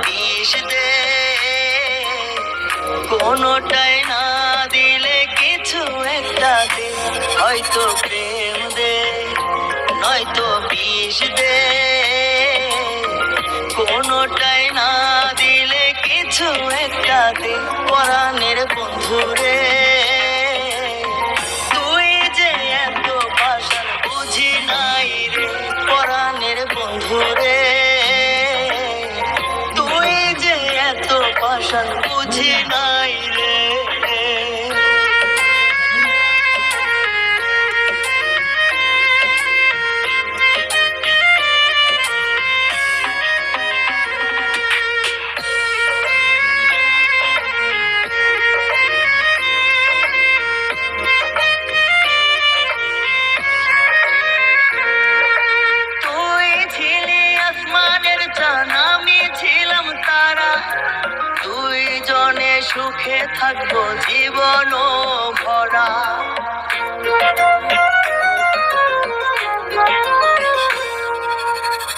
বিষ দে, কোনোটাই না দিলে কিছু একটা দে, হয়তো প্রেম দে নয়তো বিষ দে, কোনোটাই না দিলে কিছু একটা দে। পরাণের বন্ধু রে, তুই যে এত পাষাণ বুঝি নাই রে। পরাণের বন্ধু রে, তুই যে এত পাষাণ বুঝি নাই রে। আমি ছিলাম তারা, দুইজনে সুখে থাকবো জীবন ভরা।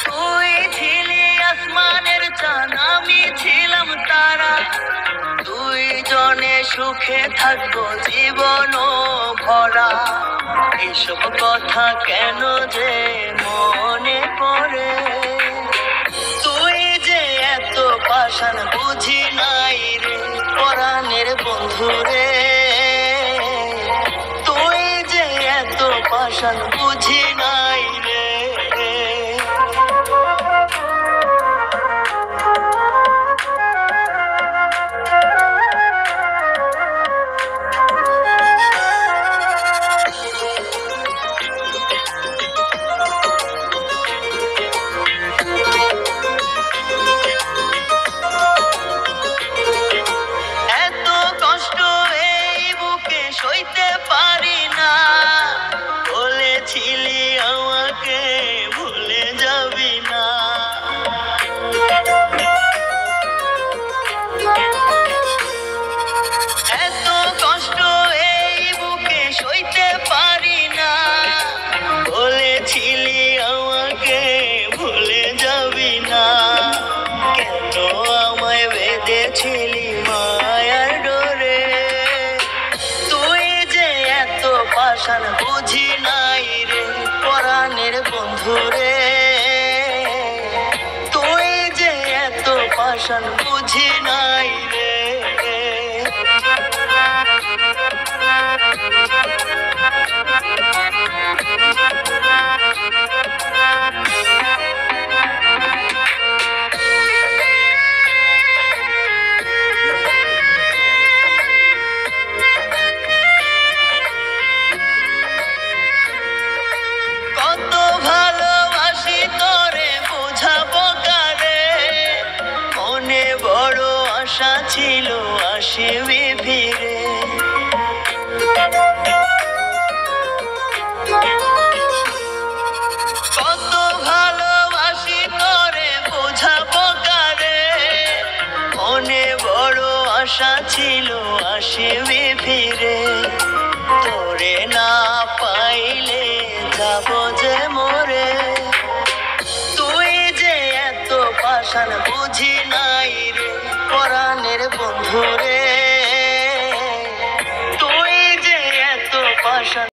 তুই ছিলি আসমানের চাঁদ, আমি ছিলাম তারা, দুইজনে সুখে থাকবো জীবন ভরা। এসব কথা কেন যে মনে পড়ে, পাষাণ বুঝি নাই রে। পরাণের বন্ধু রে, তুই যে এত পাষাণ বুঝি নাই রে। সইতে পারি না, বলেছিলি আমাকে ভুলে যাবি না। এত কষ্ট এই বুকে সইতে পারি না, বলেছিলি আমাকে ভুলে যাবি না। কেন আমায় বেঁধেছিলি মায়ার ডোরে, পাষাণ বুঝি নাই রে। পরাণের বন্ধু রে, তুই যে এত পাষাণ বুঝি নাই রে। আশা ছিল আসিবি ফিরে, কত ভালোবাসি তোরে বোঝাবো কারে। মনে বড় আশা ছিল আসিবি ফিরে, তোরে না পাইলে যাব যে মরে। তুই যে এত পাষাণ বুঝি নাই রে। পরাণের বন্ধু রে, তুই যে এত পাষাণ